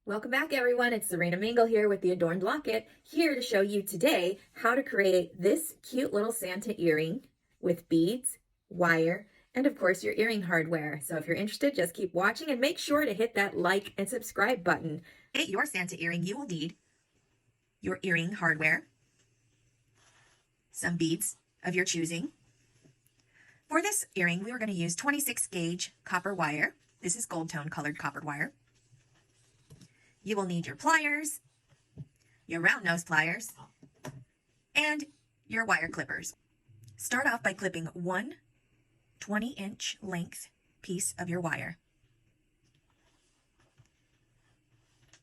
Welcome back, everyone. It's Serena Mingle here with the Adorned Locket, here to show you today how to create this cute little Santa earring with beads, wire, and of course your earring hardware. So if you're interested, just keep watching and make sure to hit that like and subscribe button. To create your Santa earring, you will need your earring hardware, some beads of your choosing. For this earring, we are going to use 26 gauge copper wire. This is gold tone colored copper wire. You will need your pliers, your round nose pliers, and your wire clippers. Start off by clipping one 20-inch length piece of your wire.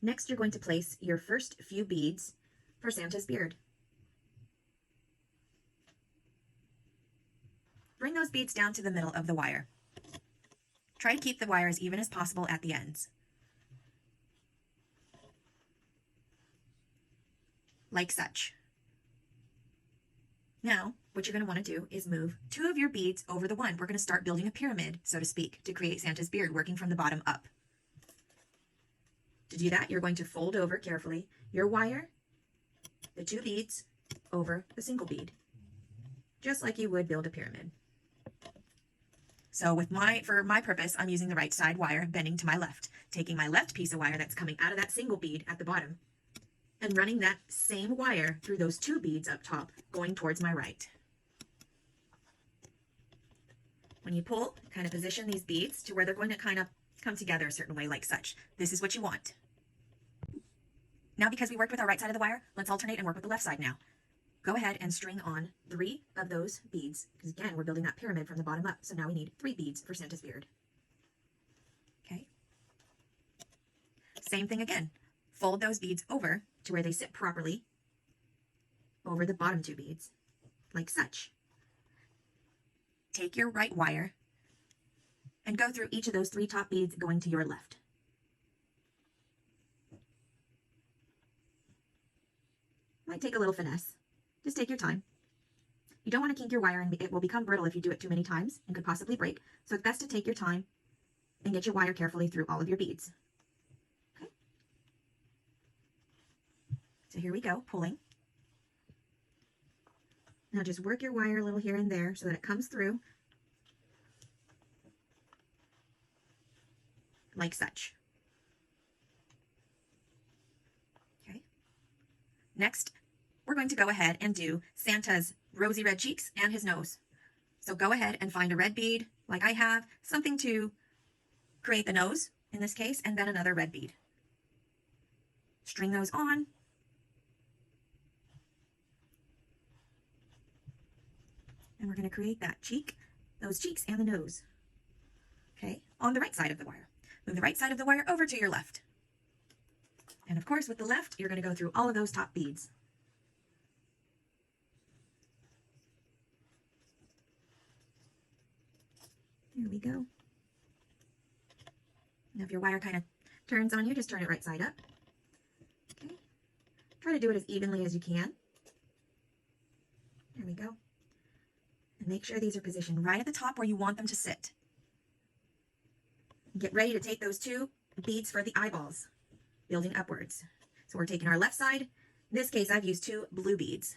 Next, you're going to place your first few beads for Santa's beard. Bring those beads down to the middle of the wire. Try to keep the wire as even as possible at the ends. Like such. Now, what you're going to want to do is move two of your beads over the one. We're going to start building a pyramid, so to speak, to create Santa's beard, working from the bottom up. To do that, you're going to fold over carefully your wire, the two beads, over the single bead, just like you would build a pyramid. So for my purpose, I'm using the right side wire, bending to my left, taking my left piece of wire that's coming out of that single bead at the bottom, and running that same wire through those two beads up top, going towards my right. When you pull, kind of position these beads to where they're going to kind of come together a certain way, like such. This is what you want. Now, because we worked with our right side of the wire, let's alternate and work with the left side now. Go ahead and string on 3 of those beads, because again, we're building that pyramid from the bottom up, so now we need 3 beads for Santa's beard. Okay. Same thing again. Fold those beads over to where they sit properly over the bottom 2 beads, like such. Take your right wire and go through each of those 3 top beads going to your left. Might take a little finesse. Just take your time. You don't want to kink your wire, and it will become brittle if you do it too many times and could possibly break. So it's best to take your time and get your wire carefully through all of your beads. Okay. So here we go, pulling. Now just work your wire a little here and there so that it comes through like such. Okay. Next, we're going to go ahead and do Santa's rosy red cheeks and his nose. So go ahead and find a red bead, like I have, something to create the nose in this case, and then another red bead. String those on. And we're going to create that cheek, those cheeks and the nose. Okay, on the right side of the wire. Move the right side of the wire over to your left. And of course, with the left, you're going to go through all of those top beads. There we go. Now if your wire kind of turns on you, just turn it right side up. Okay. Try to do it as evenly as you can. There we go. And make sure these are positioned right at the top where you want them to sit. Get ready to take those 2 beads for the eyeballs, building upwards. So we're taking our left side. In this case, I've used 2 blue beads.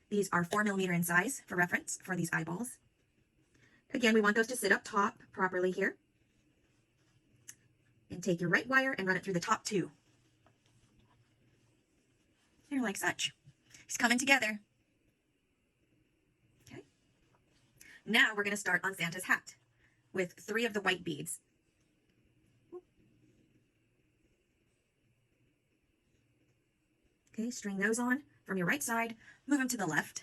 These are 4mm in size for reference for these eyeballs. Again, we want those to sit up top properly here. And take your right wire and run it through the top 2. Here, like such. It's coming together. Okay. Now we're going to start on Santa's hat with 3 of the white beads. Okay, string those on from your right side, move them to the left,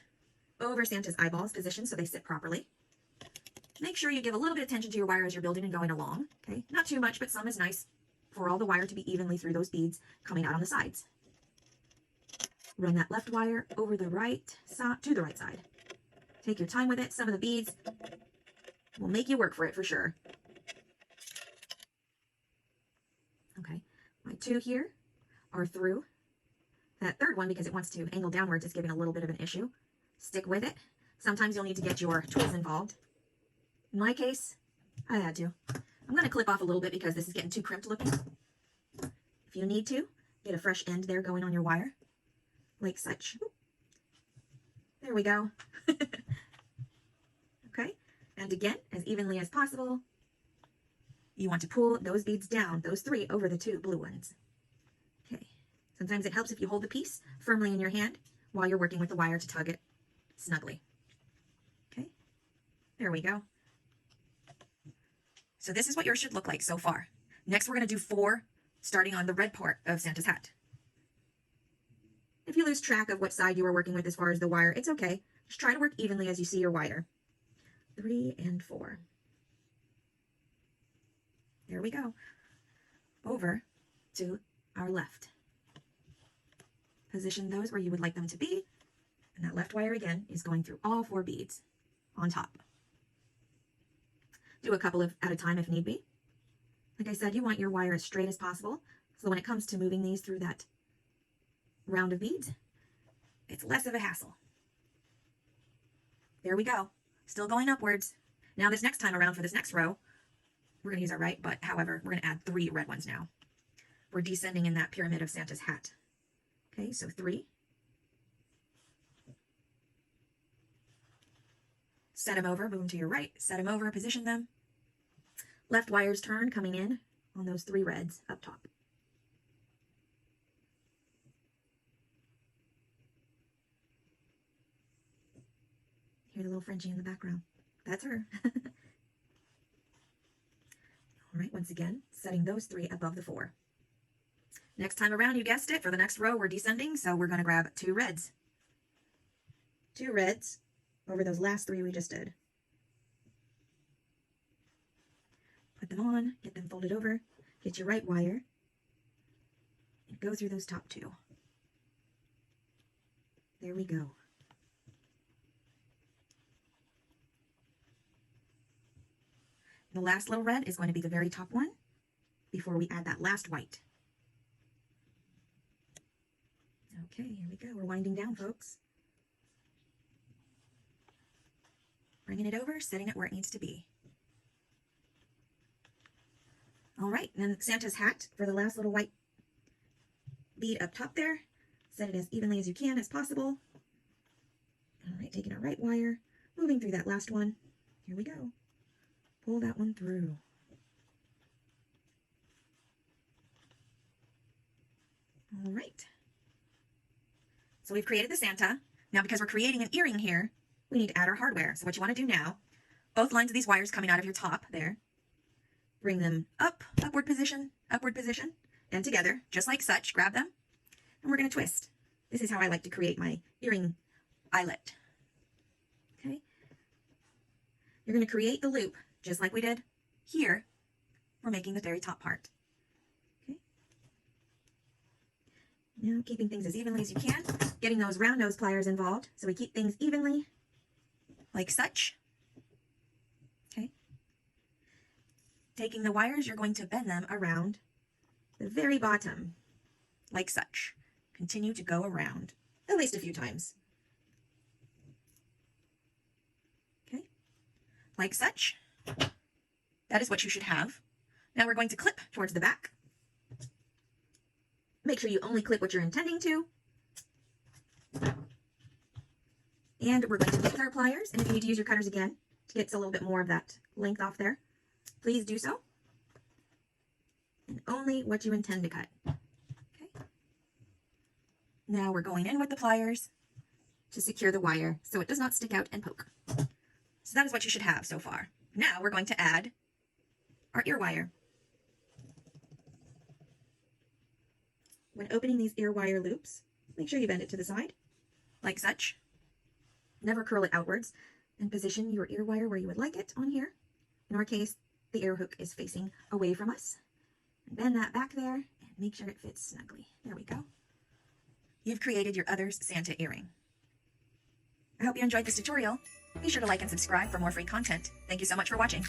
over Santa's eyeballs position so they sit properly. Make sure you give a little bit of attention to your wire as you're building and going along. Okay, not too much, but some is nice for all the wire to be evenly through those beads coming out on the sides. Run that left wire over the right side to the right side. Take your time with it. Some of the beads will make you work for it for sure. Okay, my 2 here are through. That third one, because it wants to angle downwards, is giving a little bit of an issue. Stick with it. Sometimes you'll need to get your tools involved. In my case, I had to. I'm going to clip off a little bit because this is getting too crimped looking. If you need to, get a fresh end there going on your wire, like such. There we go. Okay, and again, as evenly as possible, you want to pull those beads down, those 3 over the 2 blue ones. Okay, sometimes it helps if you hold the piece firmly in your hand while you're working with the wire to tug it snugly. Okay, there we go. So this is what yours should look like so far. Next, we're going to do 4, starting on the red part of Santa's hat. If you lose track of what side you are working with as far as the wire, it's okay. Just try to work evenly as you see your wire. 3 and 4. There we go. Over to our left. Position those where you would like them to be. And that left wire again is going through all 4 beads on top. Do a couple of at a time if need be. Like I said, you want your wire as straight as possible. So when it comes to moving these through that round of beads, it's less of a hassle. There we go. Still going upwards. Now this next time around for this next row, we're going to use our right, but however, we're going to add 3 red ones now. We're descending in that pyramid of Santa's hat. Okay, so 3. Set them over, move them to your right, set them over, position them. Left wires turn, coming in on those 3 reds up top. Hear the little Frenchie in the background. That's her. All right, once again, setting those 3 above the 4. Next time around, you guessed it, for the next row, we're descending, so we're going to grab 2 reds. 2 reds over those last 3 we just did. Put them on, get them folded over, get your right wire, and go through those top 2. There we go. The last little red is going to be the very top one before we add that last white. Okay, here we go. We're winding down, folks. Bringing it over, setting it where it needs to be. All right, and then Santa's hat for the last little white bead up top there. Set it as evenly as you can as possible. All right, taking our right wire, moving through that last one. Here we go. Pull that one through. All right. So we've created the Santa. Now, because we're creating an earring here, we need to add our hardware. So what you want to do now, both lines of these wires coming out of your top there, bring them up, upward position, and together, just like such. Grab them, and we're going to twist. This is how I like to create my earring eyelet. Okay. You're going to create the loop, just like we did here. We're making the very top part. Okay. Now, keeping things as evenly as you can, getting those round nose pliers involved, so we keep things evenly, like such. Okay. Taking the wires, you're going to bend them around the very bottom, like such. Continue to go around, at least a few times. Okay, like such. That is what you should have. Now we're going to clip towards the back. Make sure you only clip what you're intending to. And we're going to take our pliers, and if you need to use your cutters again to get a little bit more of that length off there, please do so. And only what you intend to cut. Okay. Now we're going in with the pliers to secure the wire so it does not stick out and poke. So that is what you should have so far. Now we're going to add our ear wire. When opening these ear wire loops, make sure you bend it to the side, like such. Never curl it outwards, and position your ear wire where you would like it on here. In our case, the ear hook is facing away from us. And bend that back there, and make sure it fits snugly. There we go. You've created your other's Santa earring. I hope you enjoyed this tutorial. Be sure to like and subscribe for more free content. Thank you so much for watching.